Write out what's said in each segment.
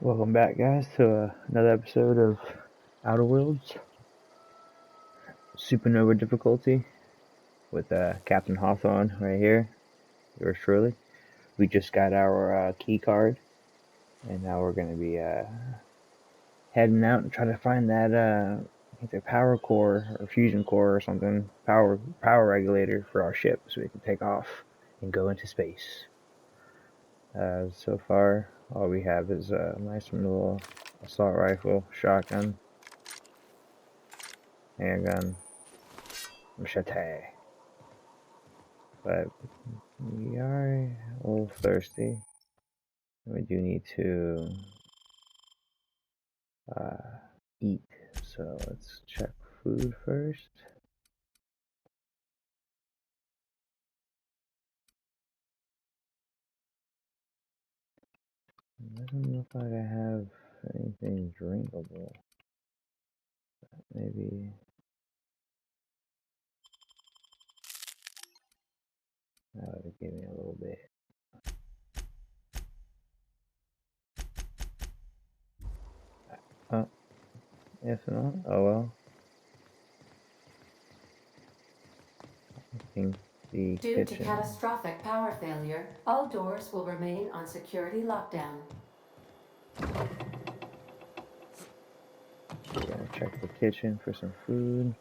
Welcome back, guys, to another episode of Outer Worlds Supernova difficulty with Captain Hawthorne right here. Yours truly. We just got our key card, and now we're going to be heading out and try to find that either power core or fusion core or something, power regulator for our ship, so we can take off and go into space. So far, all we have is a nice little assault rifle, shotgun, handgun, machete. But we are a little thirsty. We do need to eat, so let's check food first. It doesn't look like I have anything drinkable. Maybe that would give me a little bit. If not, oh well. I think the Due to kitchen. catastrophic power failure, all doors will remain on security lockdown. We're gonna check the kitchen for some food,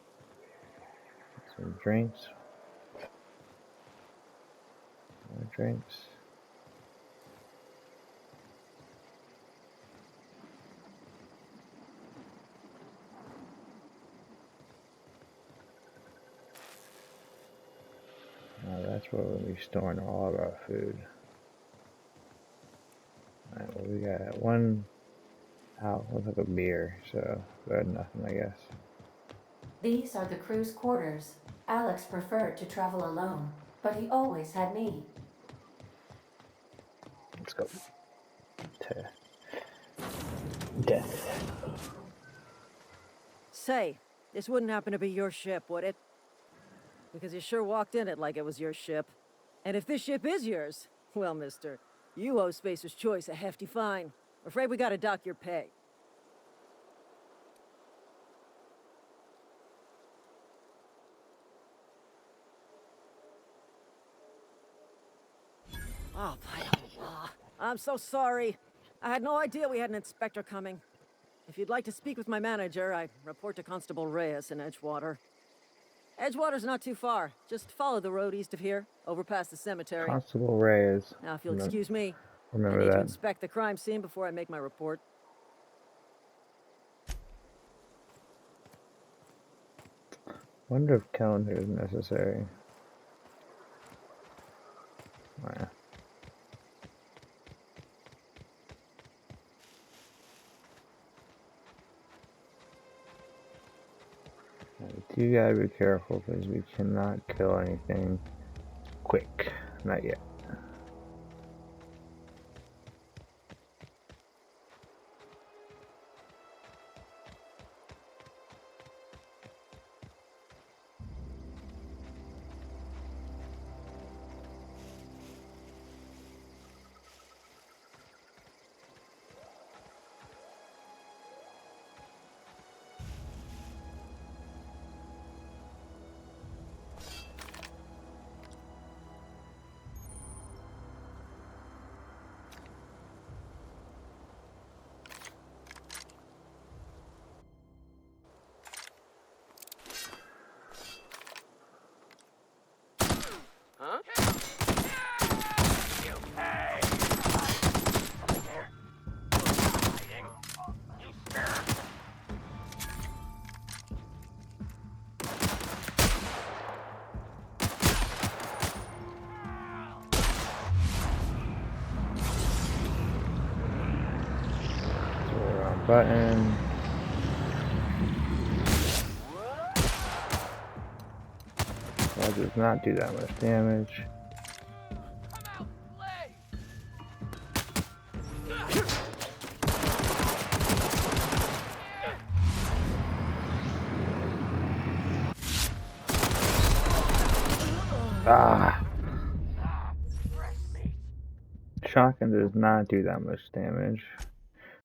some drinks. More drinks. That's where we'll be storing all of our food. Alright, well, we got one out. Looks like a beer, so good, nothing, I guess. These are the crew's quarters. Alex preferred to travel alone, but he always had me. Let's go to death. Say, this wouldn't happen to be your ship, would it? Because you sure walked in it like it was your ship. And if this ship is yours, well, mister, you owe Spacer's Choice a hefty fine. Afraid we gotta dock your pay. Oh, by Allah. I'm so sorry. I had no idea we had an inspector coming. If you'd like to speak with my manager, I report to Constable Reyes in Edgewater. Edgewater's not too far. Just follow the road east of here, over past the cemetery. Constable Reyes. Now, if you'll excuse me, I Remember need to that. inspect the crime scene before I make my report. Wonder if calendar is necessary. Alright. You gotta be careful because we cannot kill anything quick. Not yet. Button. That does not do that much damage. Ah! Shotgun does not do that much damage.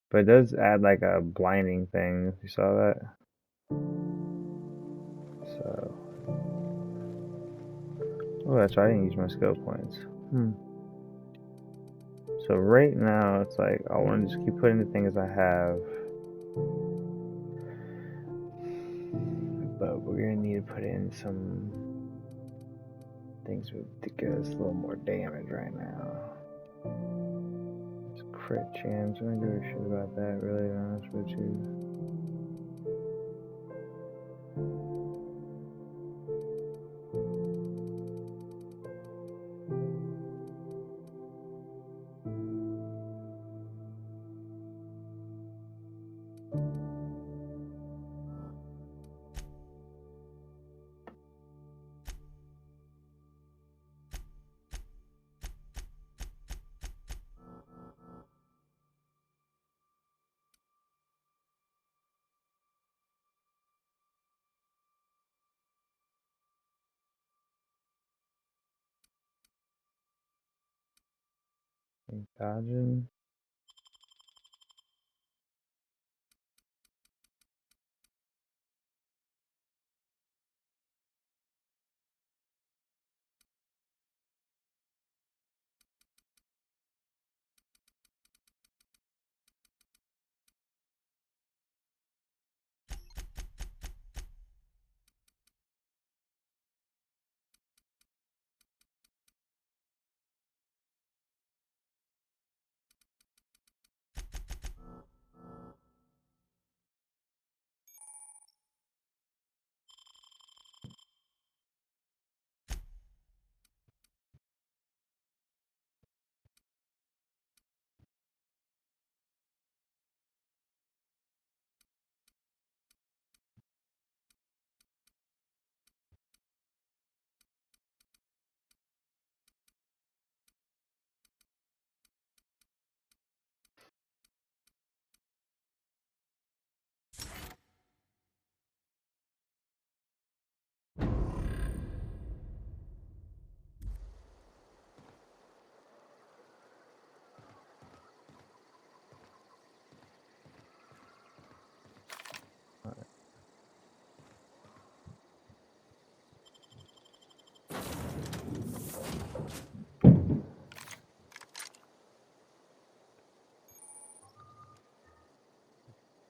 But it does add like a blinding thing, if you saw that. So. Oh, that's right, I didn't use my skill points. So right now, it's like, I want to just keep putting the things I have. But we're going to need to put in some things to get us a little more damage right now. It's crit chance, I'm gonna give a shit about that, really, to be honest with you. Dodging.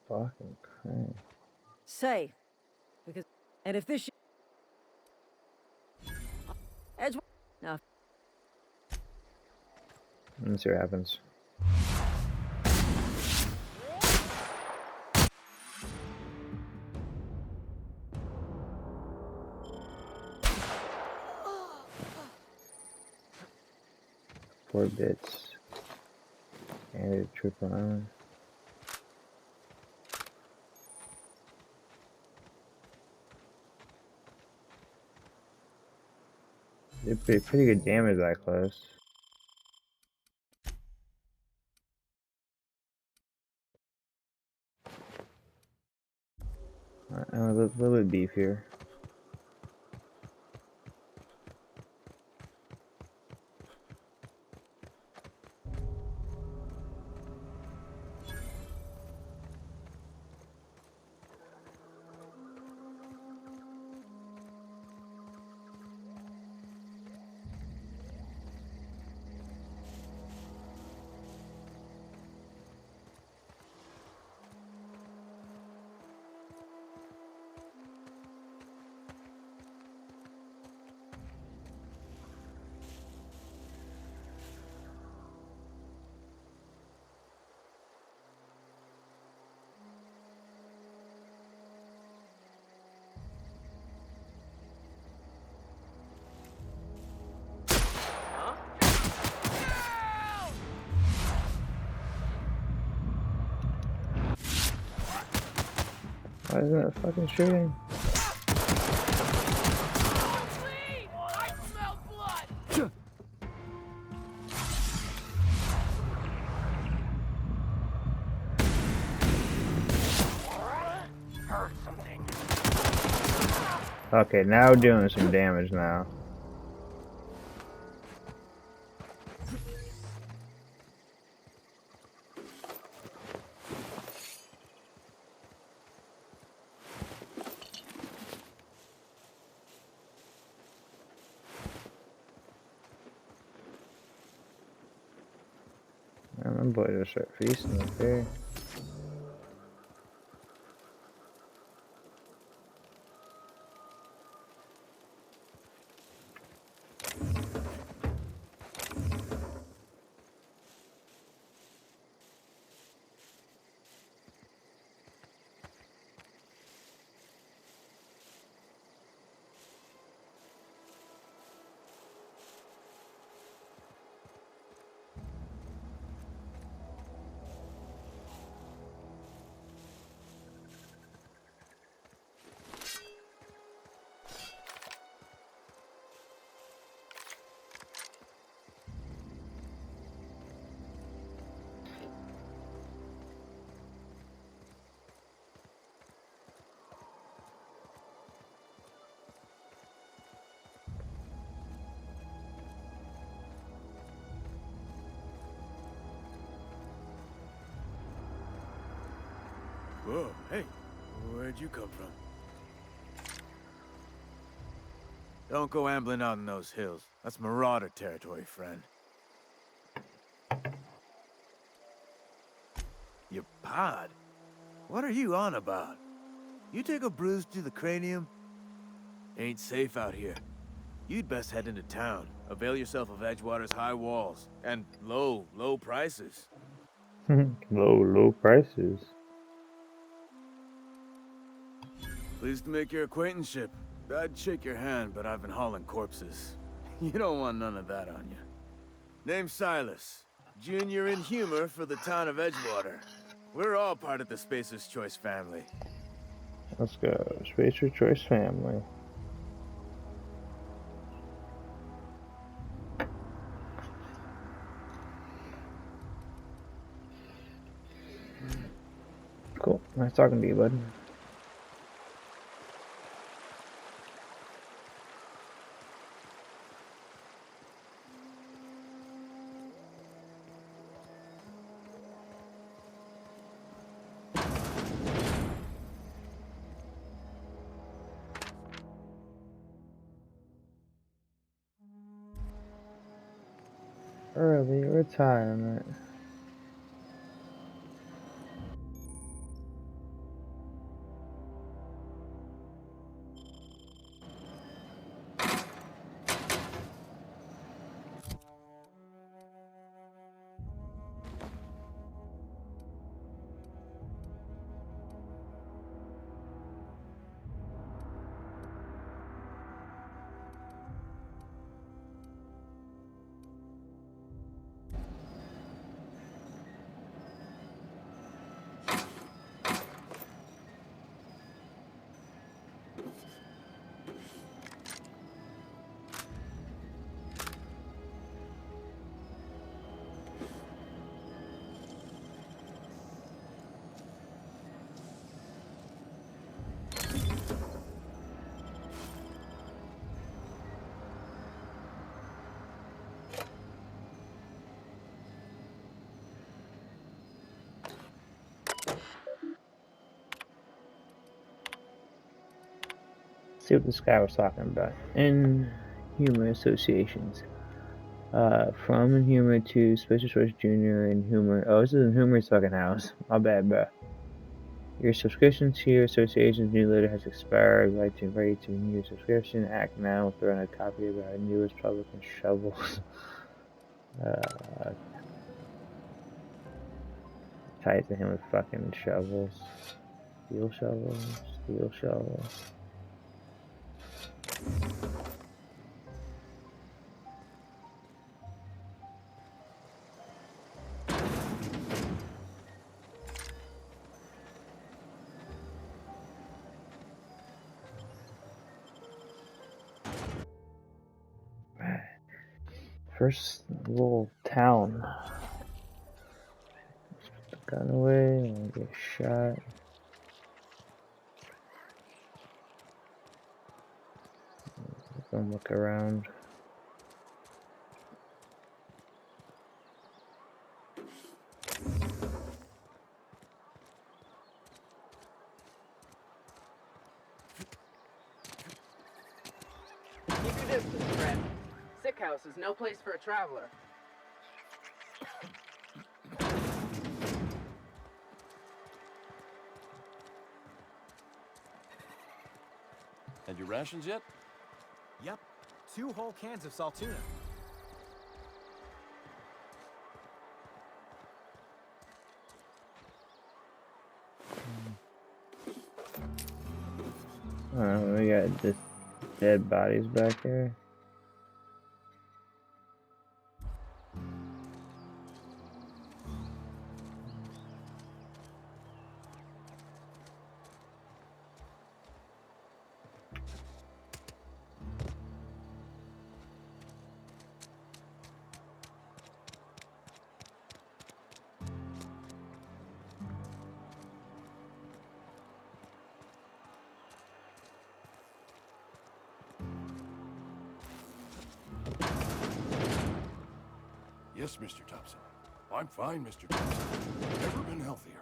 Fucking Christ. Say, because and if this Edge no. Let's see what happens. Four bits. And a triple island. Did pretty good damage that close. A little bit beefier. Why isn't it fucking shooting? I smell blood! Heard something. Okay, now we're doing some damage now. boy just start feasting up here. Whoa, hey, where'd you come from? Don't go ambling out in those hills. That's marauder territory, friend. Your pod? What are you on about? You take a bruise to the cranium? Ain't safe out here. You'd best head into town. Avail yourself of Edgewater's high walls. And low prices. Low prices. Pleased to make your acquaintanceship. I'd shake your hand, but I've been hauling corpses. You don't want none of that on you. Name's Silas. Junior in humor for the town of Edgewater. We're all part of the Spacer's Choice family. Let's go. Spacer Choice family. Cool. Nice talking to you, bud. Early retirement. See what this guy was talking about. Inhuman associations. From Inhuman to Special Choice Junior Inhuman. Oh, this is Inhuman's fucking house. My bad, bro. Your subscription to your association's newsletter has expired. I'd like to invite you to renew your subscription. Act now. Throw in a copy of our newest public and shovels. Ties to him with fucking shovels. Steel shovels. Steel shovels. First little town. Put the gun away and get shot. Go look around. Keep your distance, friend. Sick house is no place for a traveler. Had your rations yet? Yep, 2 whole cans of salt tuna. We got just dead bodies back there. Yes, Mr. Thompson. I'm fine, Mr. Thompson. Never been healthier.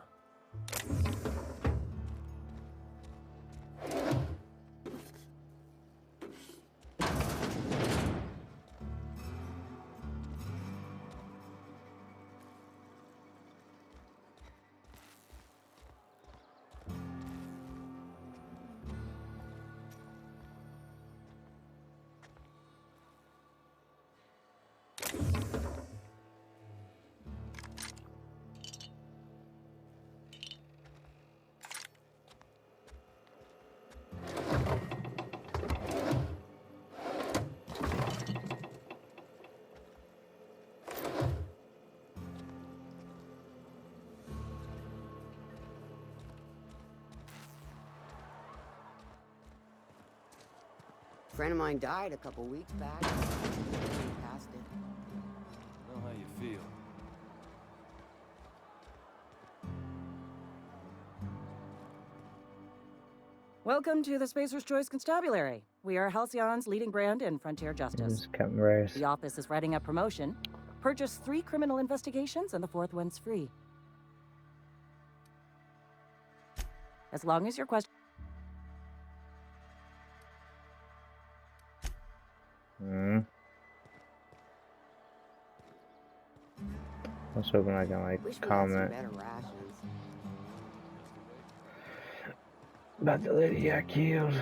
A friend of mine died a couple weeks back. Past it. I know how you feel. Welcome to the Spacer's Choice Constabulary. We are Halcyon's leading brand in frontier justice. It's Captain Reyes. The office is writing a promotion. Purchase 3 criminal investigations and the 4th one's free. As long as your question... I was hoping I can Wish like we had some comment better rations. about the lady I killed.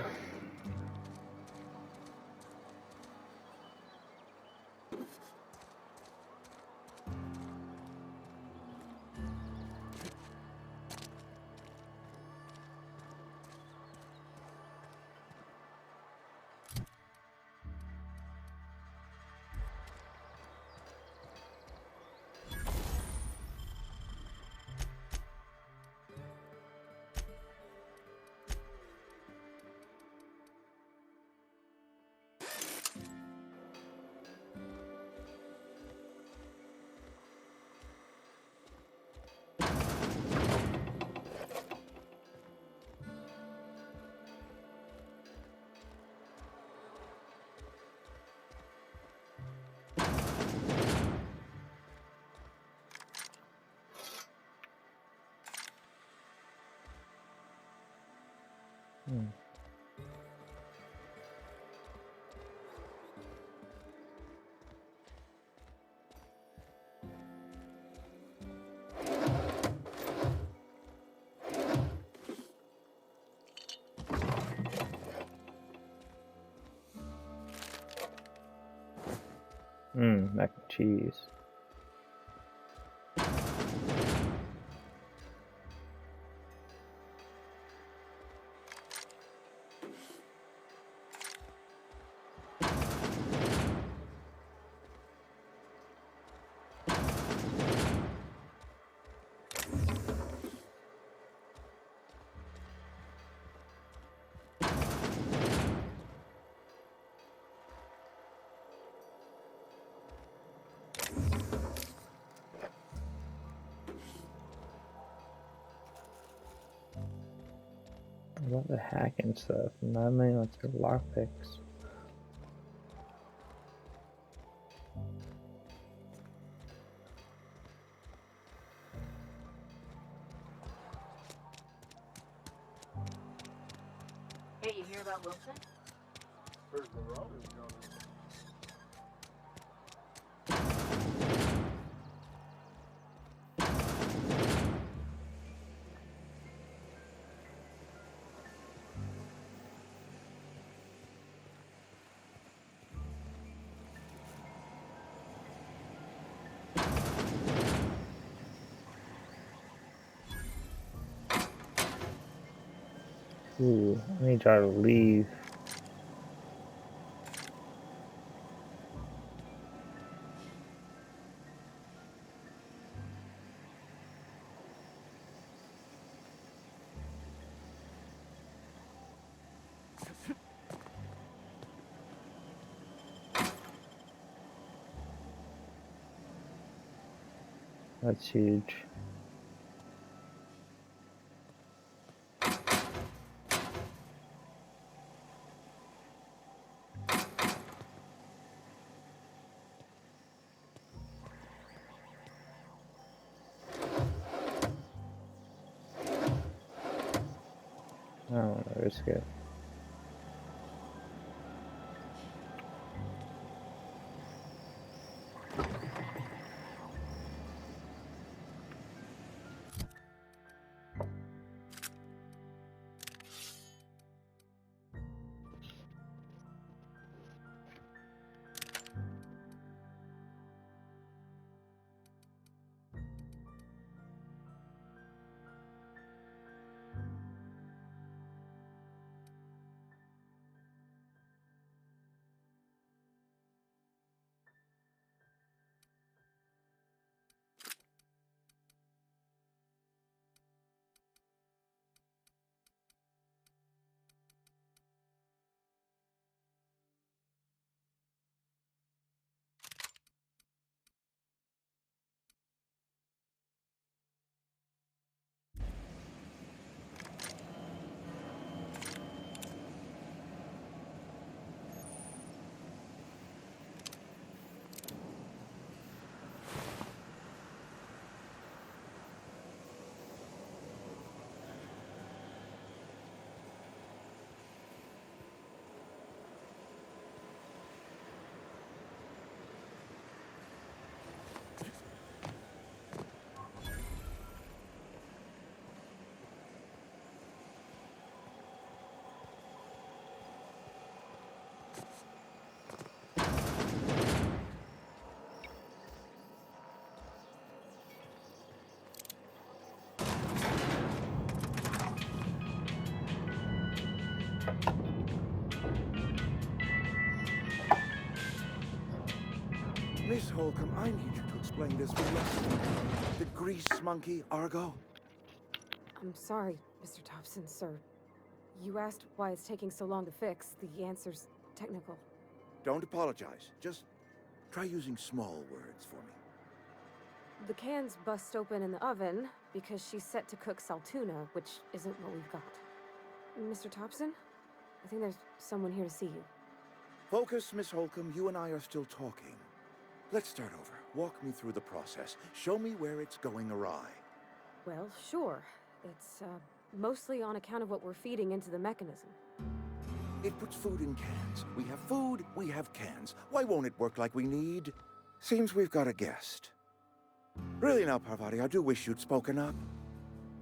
Mac and cheese. A lot of hacking stuff, not many lots of lockpicks. Hey, you hear about Wilson? Heard the robber's going on. Ooh, I need y'all to leave. That's huge. I don't want to risk it. Miss Holcomb, I need you to explain this to us. The grease monkey, Argo? I'm sorry, Mr. Thompson, sir. You asked why it's taking so long to fix. The answer's technical. Don't apologize. Just try using small words for me. The cans bust open in the oven because she's set to cook saltuna, which isn't what we've got. Mr. Thompson? I think there's someone here to see you. Focus, Miss Holcomb. You and I are still talking. Let's start over. Walk me through the process. Show me where it's going awry. Well, sure. It's, mostly on account of what we're feeding into the mechanism. It puts food in cans. We have food, we have cans. Why won't it work like we need? Seems we've got a guest. Really now, Parvati, I do wish you'd spoken up.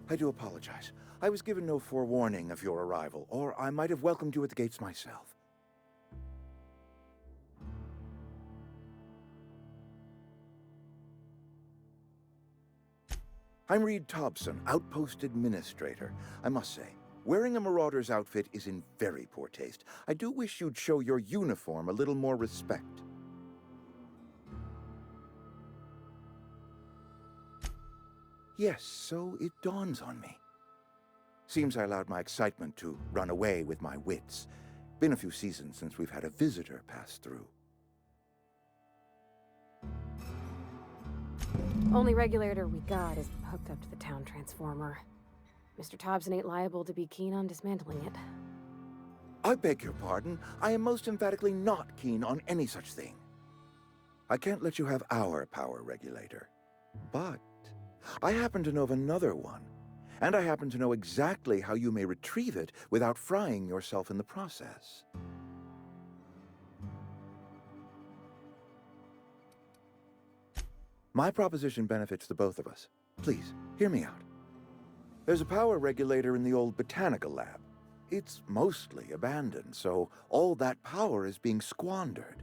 I do apologize. I was given no forewarning of your arrival, or I might have welcomed you at the gates myself. I'm Reed Thompson, Outpost Administrator. I must say, wearing a Marauder's outfit is in very poor taste. I do wish you'd show your uniform a little more respect. Yes, so it dawns on me. Seems I allowed my excitement to run away with my wits. Been a few seasons since we've had a visitor pass through. Only regulator we got is hooked up to the town transformer. Mr. Thompson ain't liable to be keen on dismantling it. I beg your pardon. I am most emphatically not keen on any such thing. I can't let you have our power regulator. But I happen to know of another one. And I happen to know exactly how you may retrieve it without frying yourself in the process. My proposition benefits the both of us. Please, hear me out. There's a power regulator in the old botanical lab. It's mostly abandoned, so all that power is being squandered.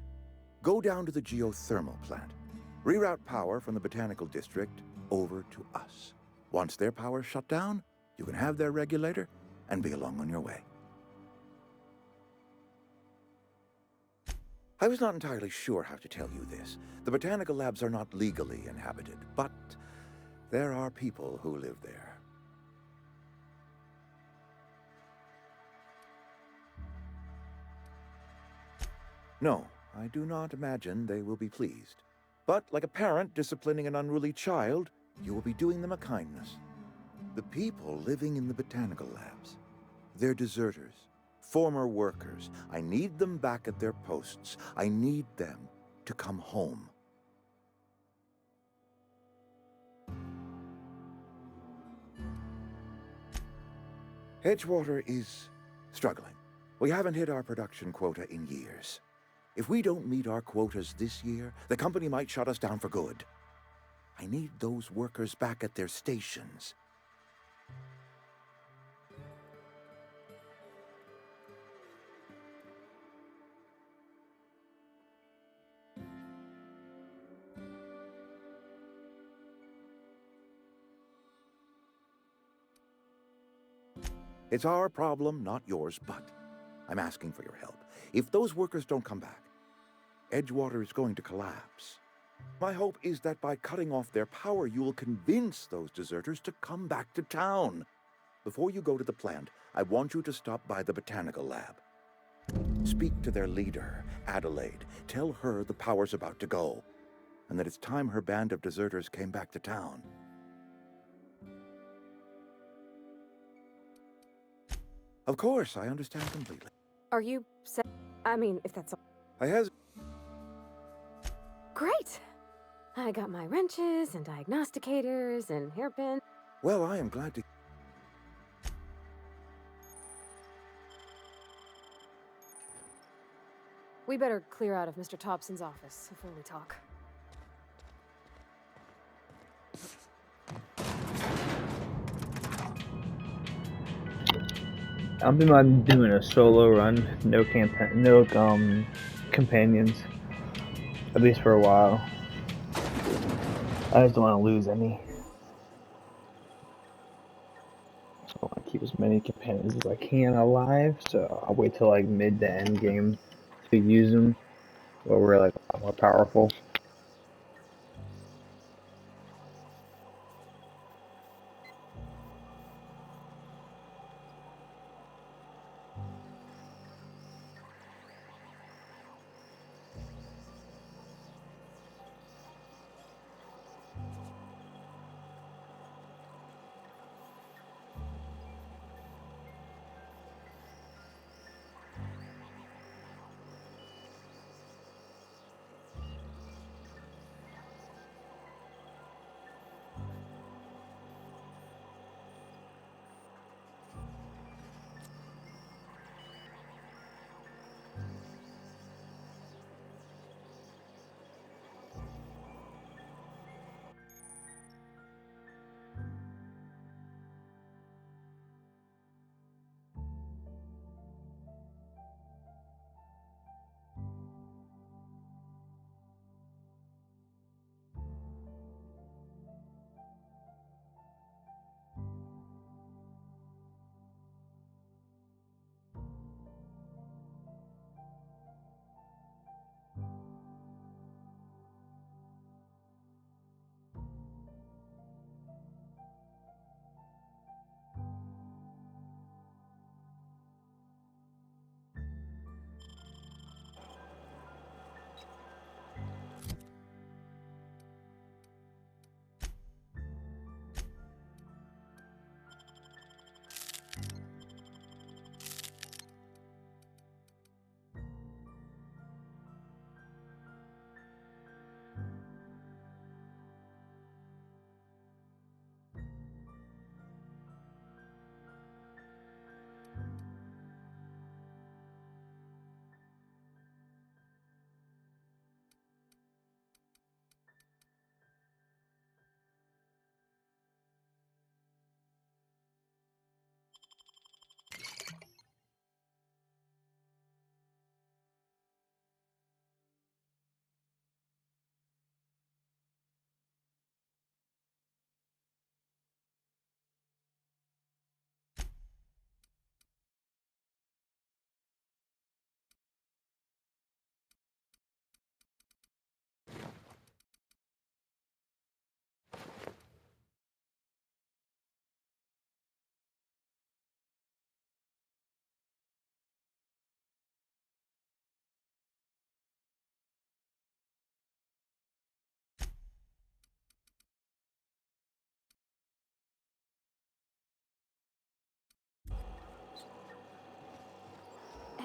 Go down to the geothermal plant. Reroute power from the botanical district over to us. Once their power's shut down, you can have their regulator, and be along on your way. I was not entirely sure how to tell you this. The botanical labs are not legally inhabited, but there are people who live there. No, I do not imagine they will be pleased. But like a parent disciplining an unruly child, you will be doing them a kindness. The people living in the botanical labs, they're deserters, former workers. I need them back at their posts. I need them to come home. Edgewater is struggling. We haven't hit our production quota in years. If we don't meet our quotas this year, the company might shut us down for good. I need those workers back at their stations. It's our problem, not yours, but I'm asking for your help. If those workers don't come back, Edgewater is going to collapse. My hope is that by cutting off their power, you will convince those deserters to come back to town. Before you go to the plant, I want you to stop by the botanical lab. Speak to their leader, Adelaide. Tell her the power's about to go, and that it's time her band of deserters came back to town. Of course, I understand completely. Are you I mean, if that's all. Great! I got my wrenches and diagnosticators and hairpin. Well, I am glad to... We better clear out of Mr. Thompson's office before we talk. I'm doing a solo run, no companions, at least for a while. I just don't want to lose any. So I want to keep as many companions as I can alive, so I'll wait till like mid to end game to use them, where we're like a lot more powerful.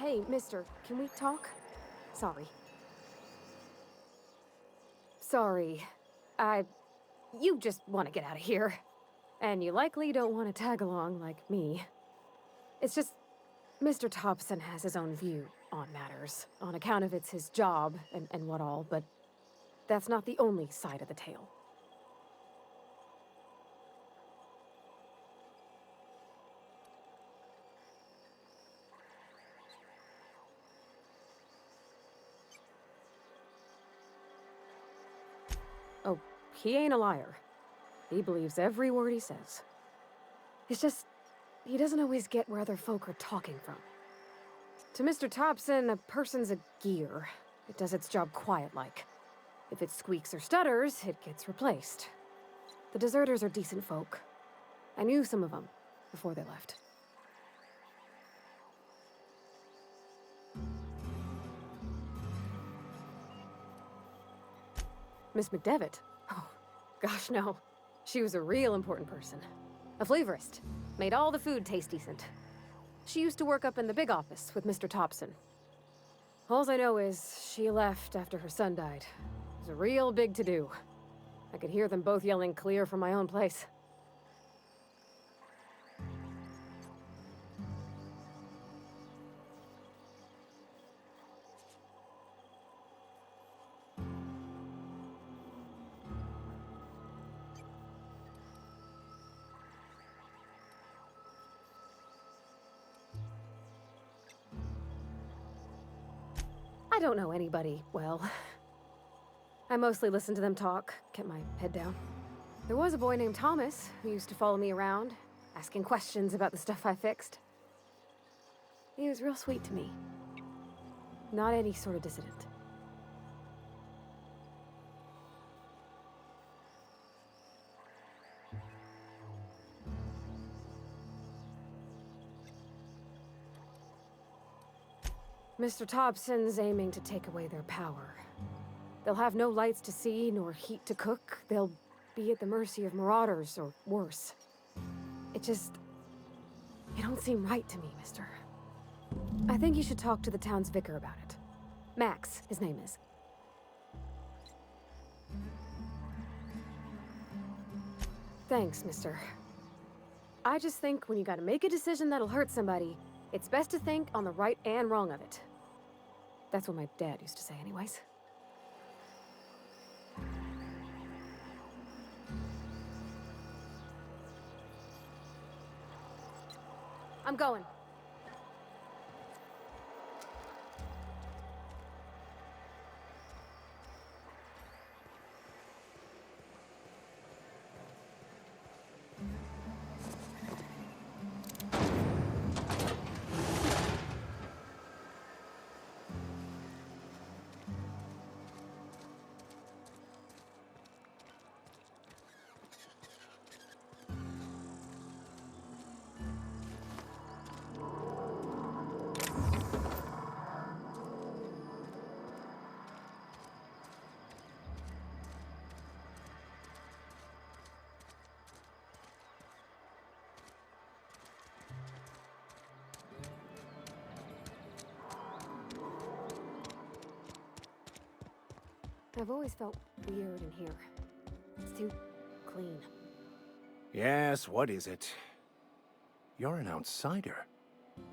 Hey, mister, can we talk? Sorry. Sorry. You just want to get out of here. And you likely don't want to tag along like me. It's just, Mr. Thompson has his own view on matters, on account of it's his job and what all, but that's not the only side of the tale. Oh, he ain't a liar. He believes every word he says. It's just, he doesn't always get where other folk are talking from. To Mr. Thompson, a person's a gear. It does its job quiet-like. If it squeaks or stutters, it gets replaced. The deserters are decent folk. I knew some of them before they left. Miss McDevitt? Oh, gosh, no. She was a real important person. A flavorist. Made all the food taste decent. She used to work up in the big office with Mr. Thompson. Alls I know is she left after her son died. It was a real big to-do. I could hear them both yelling clear from my own place. I don't know anybody well. I mostly listen to them talk, kept my head down. There was a boy named Thomas who used to follow me around, asking questions about the stuff I fixed. He was real sweet to me. Not any sort of dissident. Mr. Thompson's aiming to take away their power. They'll have no lights to see, nor heat to cook. They'll be at the mercy of marauders, or worse. It just... You don't seem right to me, mister. I think you should talk to the town's vicar about it. Max, his name is. Thanks, mister. I just think when you gotta make a decision that'll hurt somebody, it's best to think on the right and wrong of it. That's what my dad used to say anyways. I'm going. I've always felt weird in here. It's too clean. Yes, what is it? You're an outsider.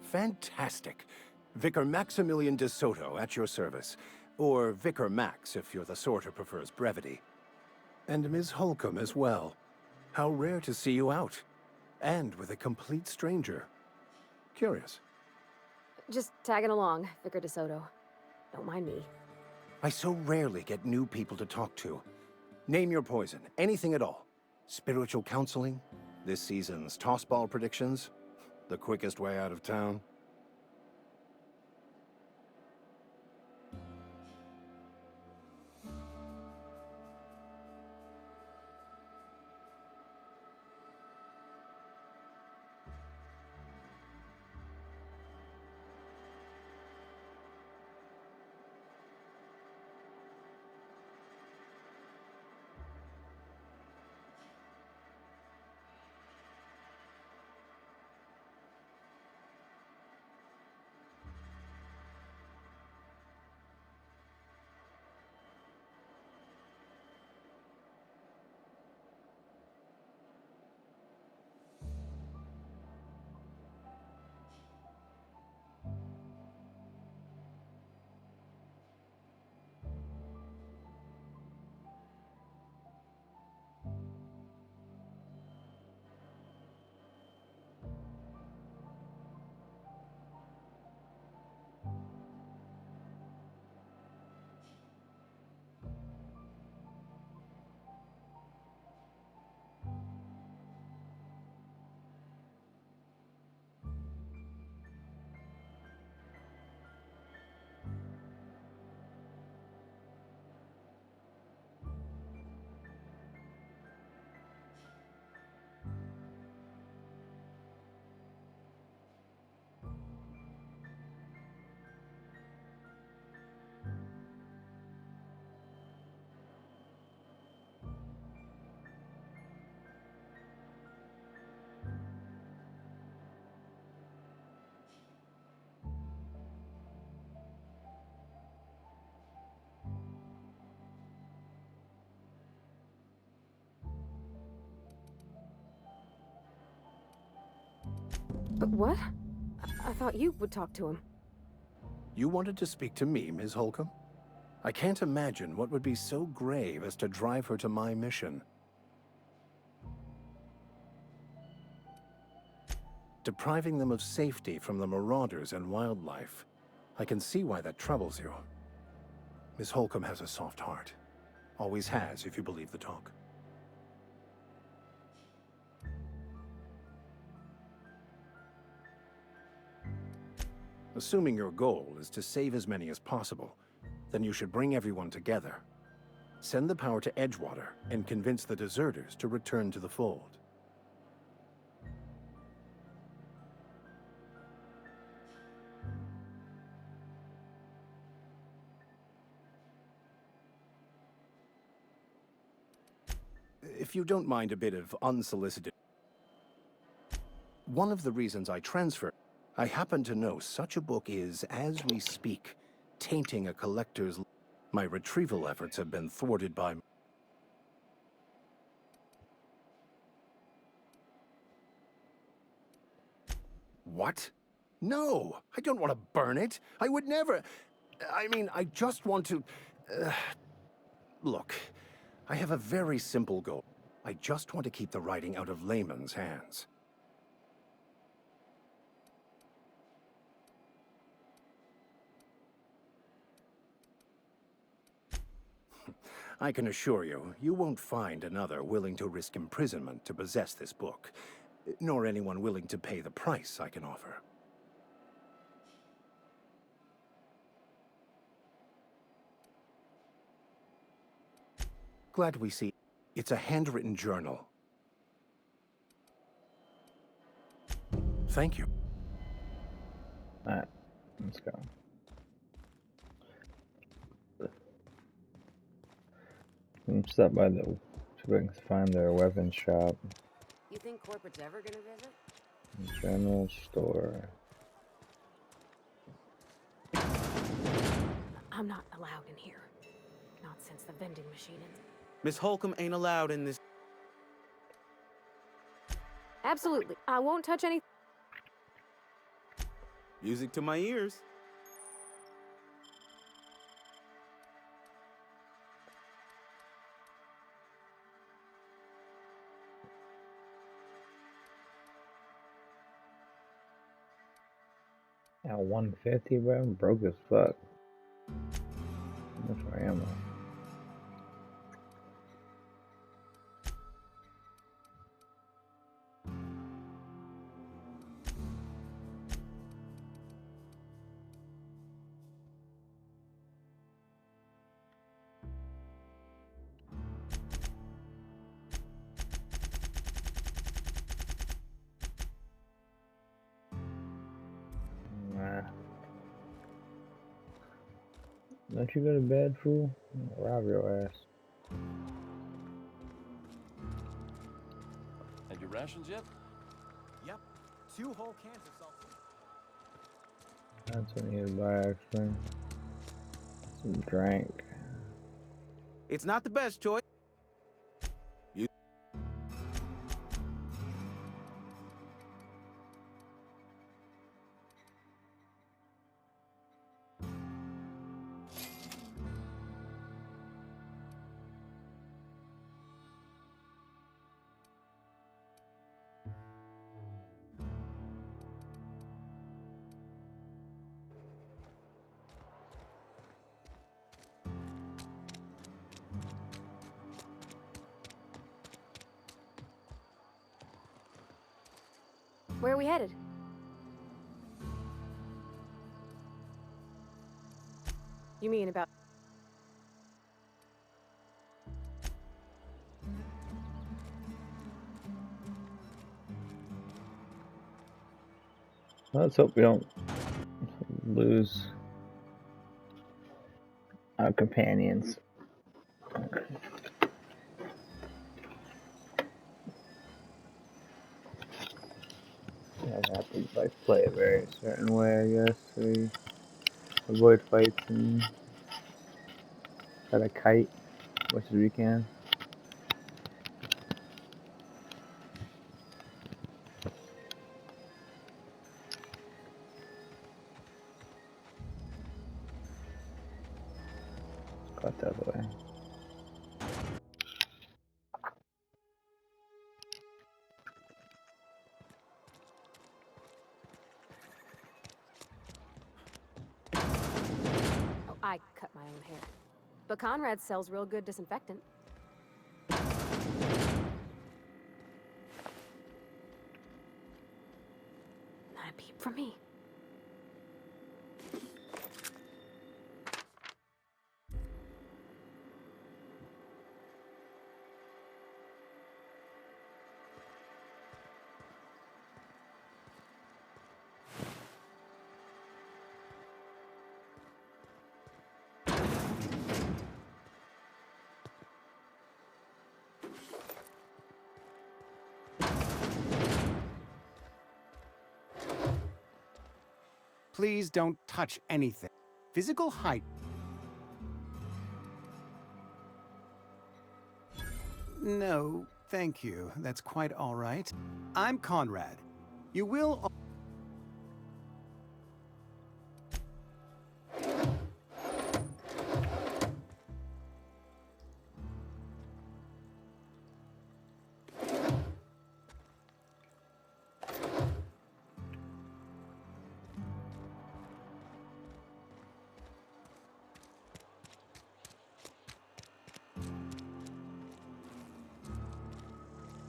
Fantastic. Vicar Maximilian de Soto at your service. Or Vicar Max, if you're the sort who prefers brevity. And Ms. Holcomb as well. How rare to see you out. And with a complete stranger. Curious. Just tagging along, Vicar de Soto. Don't mind me. I so rarely get new people to talk to. Name your poison, anything at all. Spiritual counseling? This season's tossball predictions? The quickest way out of town? But what? I thought you would talk to him. You wanted to speak to me, Ms. Holcomb? I can't imagine what would be so grave as to drive her to my mission. Depriving them of safety from the marauders and wildlife. I can see why that troubles you. Miss Holcomb has a soft heart. Always has, if you believe the talk. Assuming your goal is to save as many as possible, then you should bring everyone together. Send the power to Edgewater and convince the deserters to return to the fold. If you don't mind a bit of unsolicited... One of the reasons I transferred, I happen to know such a book is, as we speak, tainting a collector's... My retrieval efforts have been thwarted by... What? No! I don't want to burn it! I would never... I mean, I just want to... Look, I have a very simple goal. I just want to keep the writing out of layman's hands. I can assure you, you won't find another willing to risk imprisonment to possess this book, nor anyone willing to pay the price I can offer. Glad we see. It's a handwritten journal. Thank you. Alright, let's go. I'm stop by the so we can find their weapons shop. You think corporate's ever gonna visit? General store. I'm not allowed in here. Not since the vending machine is... Miss Holcomb ain't allowed in this. Absolutely. I won't touch any... Music to my ears. At 150, bro. I'm broke as fuck. How much more ammo? Nah. Don't you go to bed, fool? I'll rob your ass. Have your rations yet? Yep. 2 whole cans of salt. That's what I need to buy, actually. Some drink. It's not the best choice. Where are we headed? You mean about... Let's hope we don't lose our companions. I have to like play a very certain way, I guess. We avoid fights and try to kite as much as we can. out the other way. Oh, I cut my own hair. But Conrad sells real good disinfectant. Not a peep from me. Please don't touch anything. Physical height. No, thank you. That's quite all right. I'm Conrad. You will...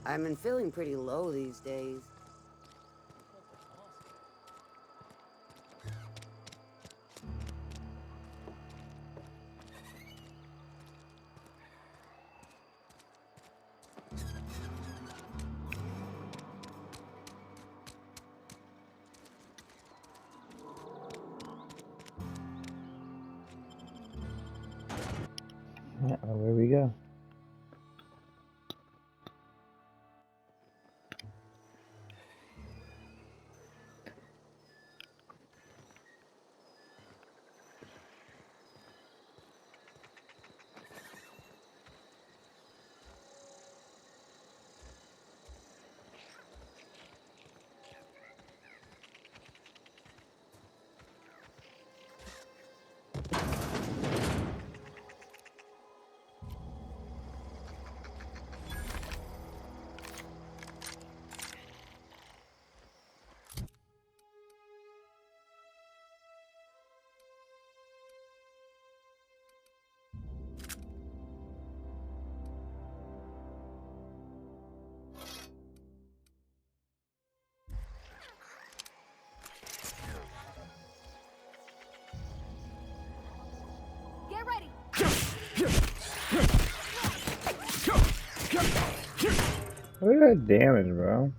I've been feeling pretty low these days. Yeah, where we go. Get ready! Look at that damage, bro.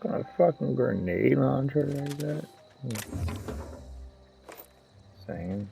Got a fucking grenade launcher like that. Same.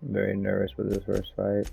I'm very nervous with this first fight.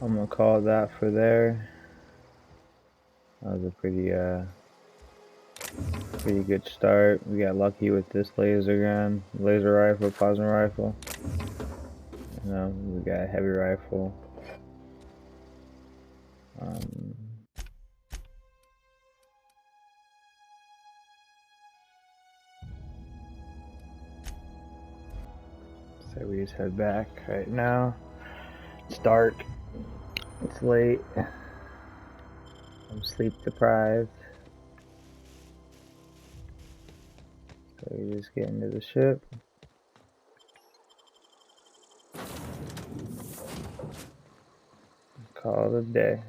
I'm gonna call that for there. That was a pretty good start. We got lucky with this laser gun, laser rifle, plasma rifle. You know, we got a heavy rifle. So we just head back right now. It's dark. It's late. I'm sleep deprived. So we just get into the ship. Call it a day.